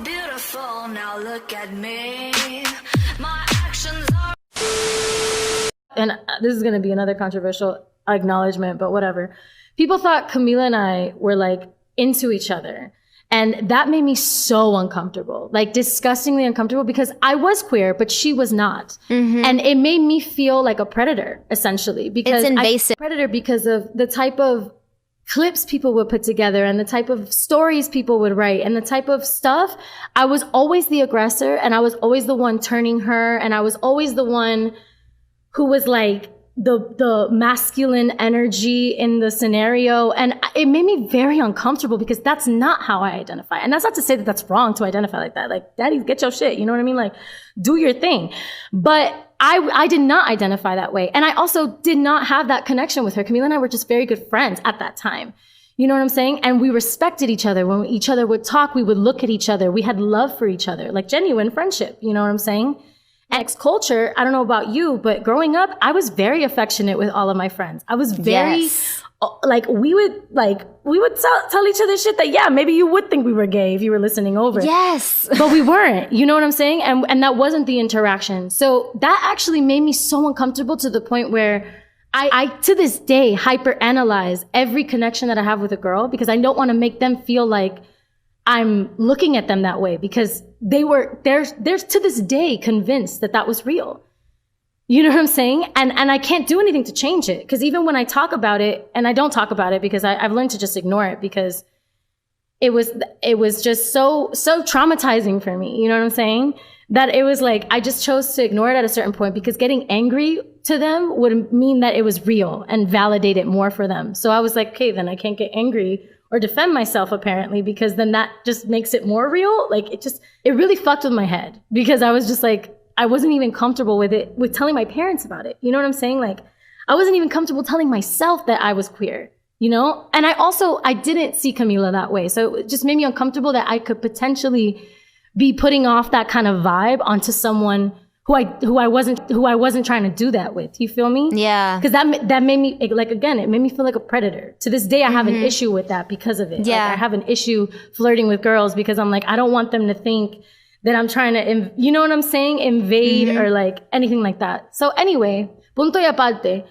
beautiful, now look at me. My actions are... And this is going to be another controversial acknowledgement, but whatever. People thought Camila and I were like into each other. And that made me so uncomfortable, like disgustingly uncomfortable, because I was queer, but she was not. And it made me feel like a predator, essentially, because It's invasive. predator because of the type of clips people would put together and the type of stories people would write and the type of stuff. I was always the aggressor, and I was always the one turning her, and I was always the one who was like the masculine energy in the scenario. And it made me very uncomfortable because that's not how I identify. And that's not to say that that's wrong to identify like that. Like, daddy, get your shit. You know what I mean? Like, do your thing. But I did not identify that way. And I also did not have that connection with her. Camila and I were just very good friends at that time. You know what I'm saying? And we respected each other. When each other would talk, we would look at each other. We had love for each other, like genuine friendship. You know what I'm saying? Ex-culture, I don't know about you, but growing up, I was very affectionate with all of my friends. I was very, like, we would tell each other shit that, yeah, maybe you would think we were gay if you were listening over. Yes. But we weren't, you know what I'm saying? And that wasn't the interaction. So that actually made me so uncomfortable to the point where I to this day, hyperanalyze every connection that I have with a girl because I don't want to make them feel like I'm looking at them that way, because they're to this day convinced that that was real. You know what I'm saying? And I can't do anything to change it. Because even when I talk about it, and I don't talk about it because I've learned to just ignore it, because it was just so traumatizing for me. You know what I'm saying? That it was like, I just chose to ignore it at a certain point, because getting angry to them would mean that it was real and validate it more for them. So I was like, okay, then I can't get angry or defend myself, apparently, because then that just makes it more real. Like, it really fucked with my head, because I was just like, I wasn't even comfortable with telling my parents about it. You know what I'm saying? Like, I wasn't even comfortable telling myself that I was queer, you know? And I didn't see Camila that way. So it just made me uncomfortable that I could potentially be putting off that kind of vibe onto someone who I wasn't trying to do that with. You feel me? Yeah. Because that made me, like, again, it made me feel like a predator. To this day, I have an issue with that because of it. Yeah. Like, I have an issue flirting with girls because I'm like, I don't want them to think that I'm trying to, you know what I'm saying? Invade or like anything like that. So anyway, punto y aparte.